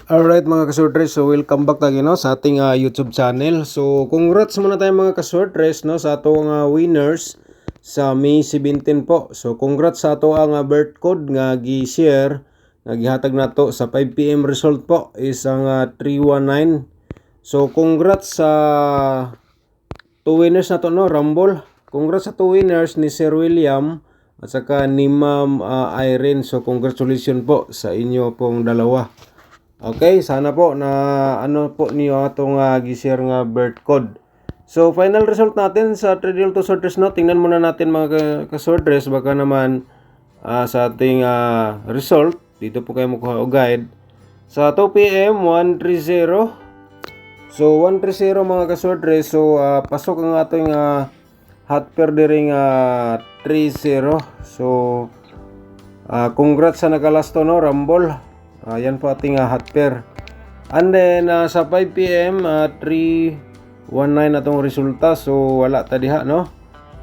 Alright mga kasortres, so welcome back tayo no, sa ating YouTube channel. So congrats muna tayo mga kasortres no, sa atong winners sa May 17 po. So congrats sa ato ang birth code nga gi-share, nga gihatag nato sa 5 PM result po is ang 319. So congrats sa two winners na to no, Rumble. Congrats sa two winners ni Sir William at saka ni Ma'am Irene. So congratulations po sa inyo pong dalawa. Okay, sana po na ano po niyo atong gi-share nga birth code. So final result natin sa Trivial to Sorters no. Tingnan muna natin mga ka-sorters baka naman sa ating result dito po kayo makuha o guide. Sa 2 PM 130. So 130 mga ka-sorters. So pasok ang ating hot pair diring 30. So congrats sa nagalasto no, Rumble. Yan po ating hot pair. And then sa 5 PM 319 atong resulta. So wala ta diha no.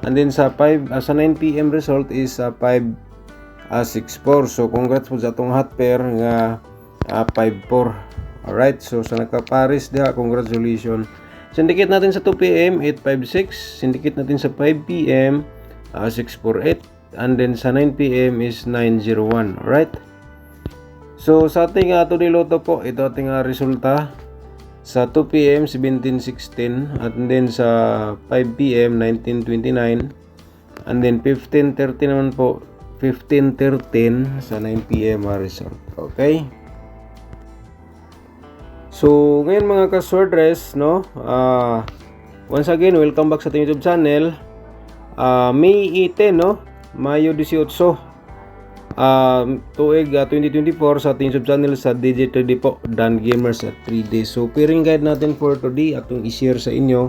And then sa 9 PM result is 564. So congrats po sa atong hot pair nga 54. Alright, so sa nagka-pares diha, congratulations. Syndicate natin sa 2 PM 856, syndicate natin sa 5 PM 648, and then sa 9 PM is 901. Alright. So sa ating today loto po, ito ating resulta sa 2 PM 1716, at then sa 5 PM 1929, and then 1513 naman po, 1513 sa 9 PM result. Okay? So ngayon mga ka-sorters no, once again welcome back sa ating YouTube channel. May 18 no, Mayo 18 tuig 2024 sa ating YouTube channel sa DJ3D po, Dan Gamers at 3D. So pairing guide natin for today atong i-share sa inyo.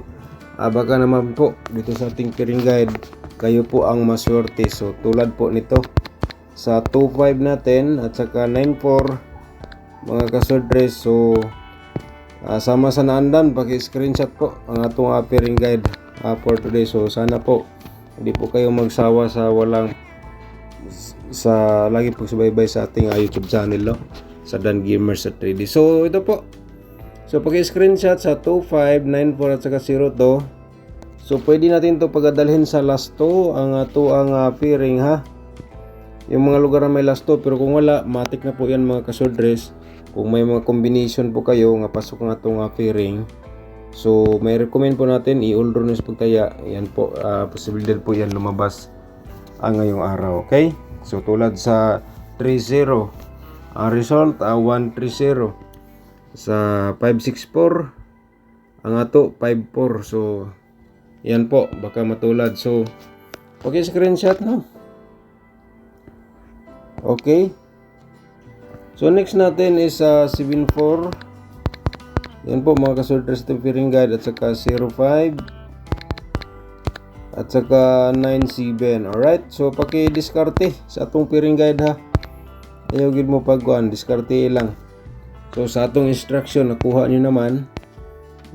Baka naman po dito sa ating pairing guide kayo po ang maswerte. So tulad po nito sa 25 natin at saka 94 mga ka-sorters. So sama sa naandan, paki-screenshot po ang atong pairing guide for today. So sana po hindi po kayo magsawa sa lagi po subaybay sa ating YouTube channel no, sa Dan Gamers at 3D. So ito po. So paki-screenshot sa 2594 at saka 02. So pwede natin to pagadalhin sa last 2 ang pairing ha. Yung mga lugar na may last 2, pero kung wala, matik na po yan mga ka-sorters. Kung may mga combination po kayo nga pasok nga itong pairing, so may recommend po natin i-all draw na pagtaya. Yan po, posibilidad po yan lumabas ngayong araw. Okay, so tulad sa 30 ang result 130, sa 564 ang ato 54. So yan po, baka matulad. So okay, screenshot no. Okay, so next natin is 74. Yan po mga ka-sorters, itong pairing guide, at saka 05 at saka 97. Alright, so paki-diskarte sa atong pairing guide ha. Ayaw gid mo pagkuan, diskarte lang. So sa atong instruction nakuha nyo naman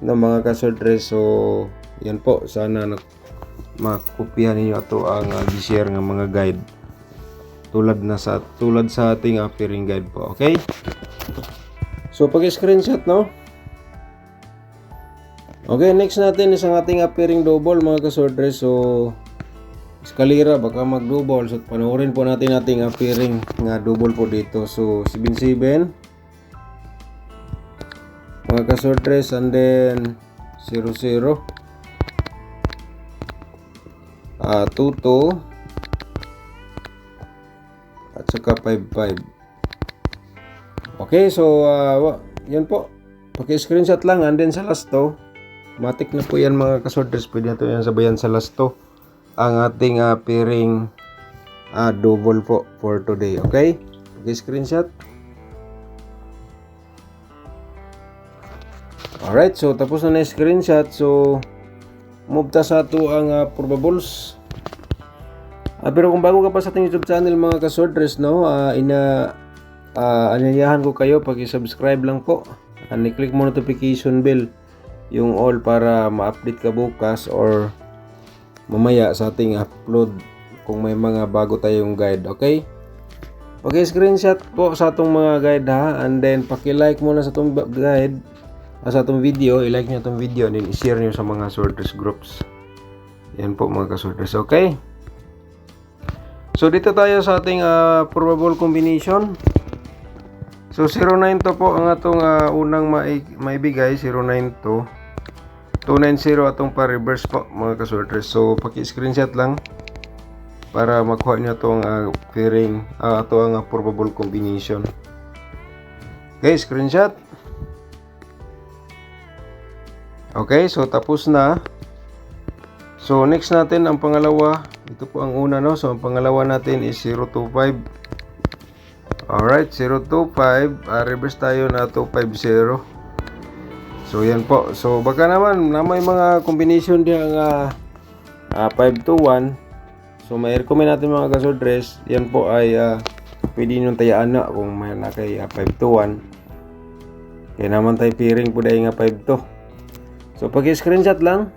ng mga ka-sorters. So yan po, sana makopyahan ninyo ato ang i-share nga mga guide tulad sa ating pairing guide po. Okay, so paki-screenshot no. Okay, next natin is ang ating pairing double mga ka-sorters. So eskalera, baka mag-double. So panoorin po natin ating pairing nga double po dito. So 77 mga ka-sorters, and then 00 22 at saka 55. Okay, so yan po, paki-screenshot lang, and then sa last 2 matik na po yan mga ka-sorters. Pwede natin yan sabayan sa last 2 ang ating pairing double po for today. Okay, paki-screenshot. Alright, so tapos na screenshot. So move ta sa ato ang probables. Pero kung bago ka pa sa ating YouTube channel mga ka-sorters no, anyayahan ko kayo paki-subscribe lang po, and i-click mo notification bell yung all para ma-update ka bukas or mamaya sa ating upload kung may mga bago tayong guide. Okay, Paki-screenshot po sa atong mga guide ha, and then paki-like muna sa atong guide, sa atong video, i-like niyo atong video, and then i-share niyo sa mga sorters groups. Yan po mga ka-sorters, okay? So dito tayo sa ating probable combination. So 092 po ang atong unang maibigay, 092. 290 atong pa-reverse po mga ka-sorters. So paki-screenshot lang para makuha nyo itong pairing, ito ang probable combination. Okay, screenshot. Okay, so tapos na. So next natin ang pangalawa. Ito po ang una, no? So ang pangalawa natin is 025. Alright, 025. Reverse tayo na 250. So yan po. So baka naman na may mga combination diyan 521. So may recommend natin mga ka-sorters. Yan po ay pwede nyo tayaan na kung may na kay 521. Kaya naman tayo pairing po dahil nga 52. So pag-screenshot lang.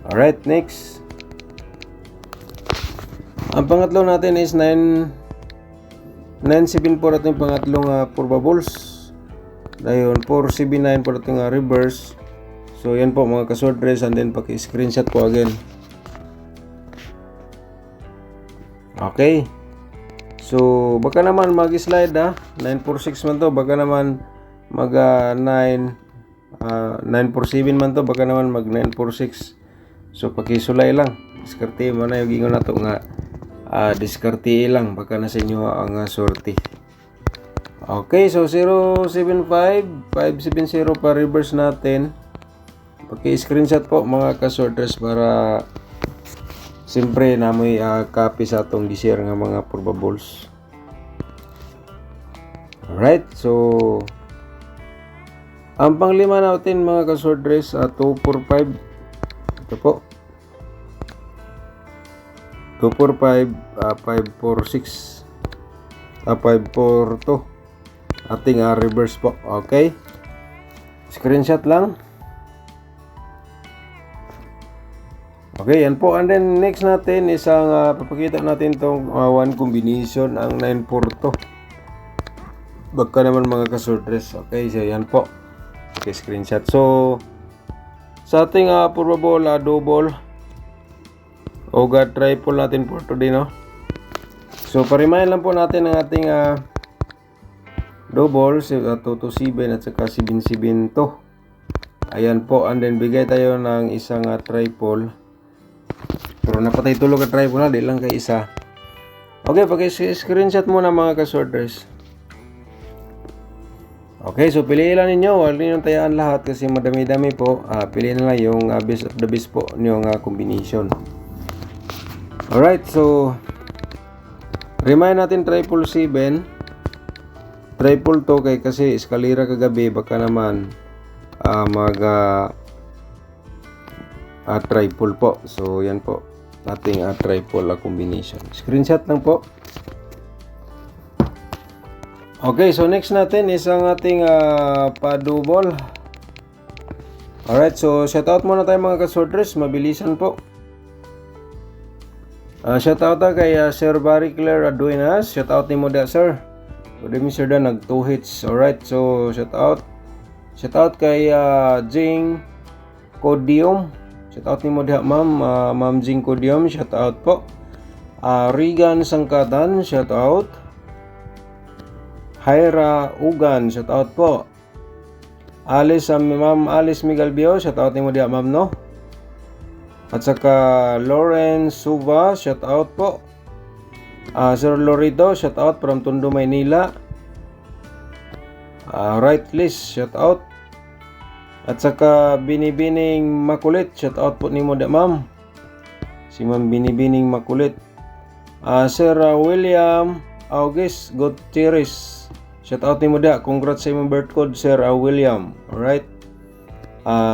Alright, next. Ang pangatlo natin is 974 at yung pangatlong probables. Dayon 479 para itong reverse. So yan po mga ka-sorters, and then paki-screenshot po again. Okay. So baka naman mag-slide 946 man to, baka naman mag 947 man to, baka naman mag 946. So pakisulay lang. Diskarte mo na yung gingon nato nga diskarte lang, baka na sa inyo ang sorti. Okay, so 075 570 pa reverse natin. Paki-screenshot po mga ka-sorters para siyempre namoy copy sa atong di-share nga mga probables. Alright, so ang panglima natin mga ka-sorters 245. Ito po 245 546 542 ating reverse po. Okay, screenshot lang. Okay, yan po. And then next natin is ang papakita natin tong one combination, ang 942. Baka naman mga ka-sorters. Okay, so yan po. Okay, screenshot. So sa ating probable double o triple natin for today, no? So parimahin lang po natin ang ating double, 227 at saka 772. Ayan po, and then bigay tayo ng isang triple. Pero napatay tulog ka triple na, di lang kay isa. Okay, pag-screenshot muna mga ka-sorters. Okay, so piliin lang ninyo, huwag ninyong tayaan lahat kasi madami-dami po. Piliin na lang yung best of the best po yung combination. Alright, so remind natin 777. Triple to kay kasi eskalera kagabi, baka naman mag triple po. So yan po ating triple combination. Screenshot lang po. Okay, so next natin is ang ating pa-double. Alright, so shout out muna tayo mga ka-sorters, mabilisan po. Shout out kay Sir Barry Claire Aduenas. Shout out ni mo da, sir. Good evening, sir, nag 2 hits. Alright, so shout out kay Jing Codium. Shout out ni mo da, ma'am. Ma'am Jing Codium, shout out po. Regan Sangkatan, shout out. Hyra Ugan, shout out po. Ma'am Alice Migalbio, shout out ni mo da, ma'am, no? At saka Lawrence Suva, shout out po. Sir Lorito, shout out from Tondo, Maynila. Right list, shout out. At saka Binibining Makulit, shout out po ni mo da, ma'am. Si Ma'am Binibining Makulit. Sir William August Gutierrez, shout out ni mo da. Congrats sa imong birth code, Sir William. Alright.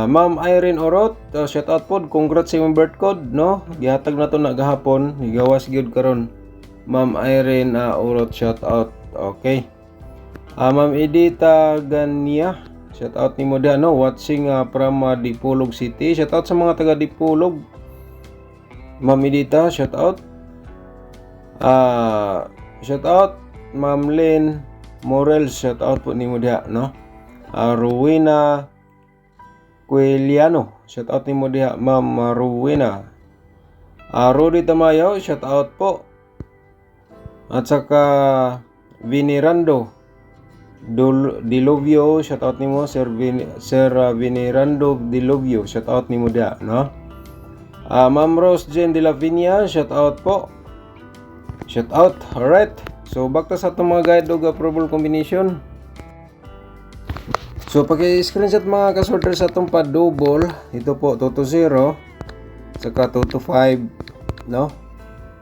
Ma'am Irene Orot, shout out po. Congrats sa imong birth code, no? Gihatag na to na gahapon, gigawas gyud karon. Ma'am Irene Orot, shout out. Okay. Ma'am Edita Gania, shout out ni mo da, no? Watching from Dipolog City. Shout out sa mga taga Dipolog. Ma'am Edita, shout out. shout out. Ma'am Lynn Morel, shout out po nimo diha, no? Rowena Quiliano, shout out nimo diha, Ma'am Rowena. Rudy Tamayo, shout out po. At saka Vinirando Dilovio, shout out nimo Sir Vinirando Dilovio, shout out nimo diha, no? Ma'am Rose Jane de la Viña, shout out po. Shout out. Alright. So back to sa itong mga guide dog approval combination. So paki-screenshot mga kasorter sa itong pa-double. Ito po 2 to 0 saka 2 to 5, no?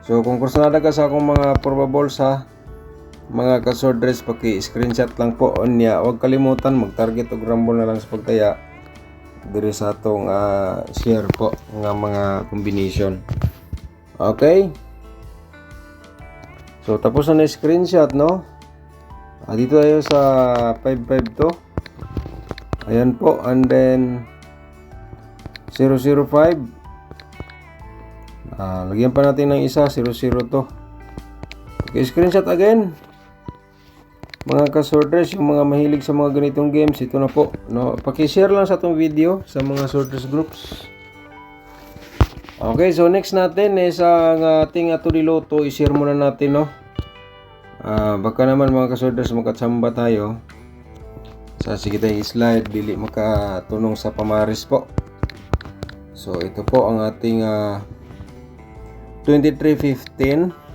So kung kursunada ka sa akong mga probables ha, mga kasorters, paki-screenshot lang po niya. Huwag kalimutan mag-target og rumble na lang sa pagtaya diri sa atong share po nga mga combination. Okay? So tapos na screenshot, no? Dito tayo sa 552. Ayan po, and then 005. Lagyan pa natin ng isa, 002. Okay, screenshot again. Mga kasorters, yung mga mahilig sa mga ganitong games, ito na po, no? Paki-share lang sa itong video sa mga sorters groups. Okay, so next natin is ang ating Todiloto, i-share muna natin, no? Baka naman mga kasorters makatsamba tayo. Sige tayo i-slide, dili makatunong sa pamaris po. So ito po ang ating 2315.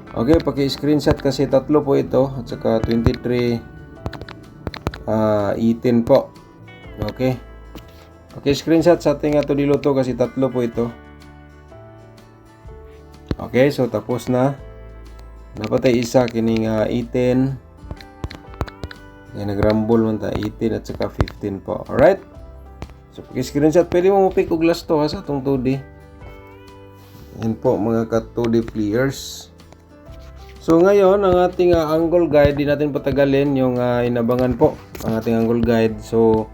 Okay, paki-screenshot kasi tatlo po ito at saka 2318 po. Okay. Okay, screenshot sa ating Todiloto kasi tatlo po ito. Okay, so tapos na. Dapat ay isa kining 18. Kaya nag-rumble man ta 18 at saka 15 po. Alright? So paki-screenshot, pwede mo pick og last to ha sa atong 2D. Yan po mga ka-2D players. So ngayon, ang ating angle guide, di natin patagalin yung inabangan po ang ating angle guide. So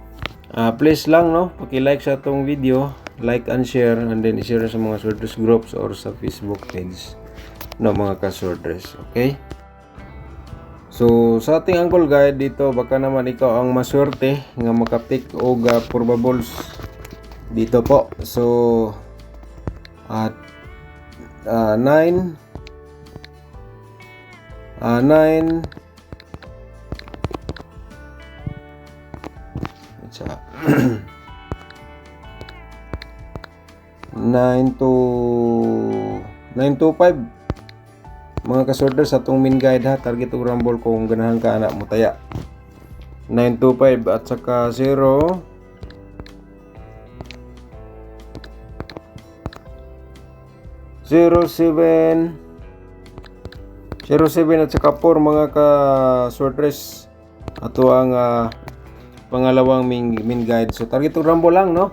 please lang, no, paki-like sa itong video, like and share, and then i-share sa mga sorters groups or sa Facebook page, no, mga ka-sorters. Okay? So sa ating angle guide dito, baka naman ikaw ang maswerte nga makapick og probables dito po. So at 9 9 to 5 mga kasorters sa itong main guide ha. Target og rumble kung ganahan ka anak mo taya 9 to 5 at saka 0 07 at saka 4 mga ka-sorters. Ato ang pangalawang main guide. So target og rumble lang, no?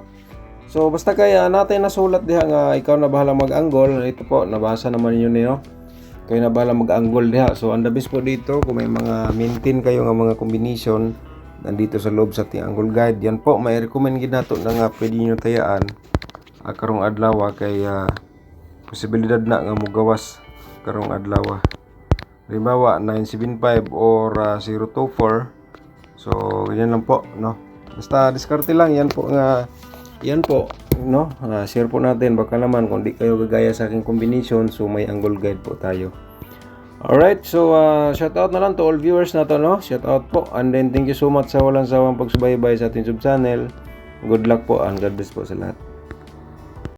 So basta kaya natin nasulat diha nga ikaw na bahala mag-angle. Ito po, nabasa naman niyo no? Kayo na bahala mag-angle diha. So ang the best po dito kung may mga maintain kayo nga mga combination nandito sa loob sa ating angle guide. Yan po, may recommend gid nato na nga pwede niyo tayaan karong adlaw kay posibilidad na nga mugawas karong adlaw. Halimbawa 975 or 024. So ganyan lang po, no? Basta diskarte lang yan po, no? Share po natin, baka naman kung di kayo gagaya sa aking combination, so may angle guide po tayo. Alright, so shout out na lang to all viewers na to, no? Shout out po, and then thank you so much sa walang sawang pagsubaybay sa ating YouTube channel. Good luck po and God bless po sa lahat.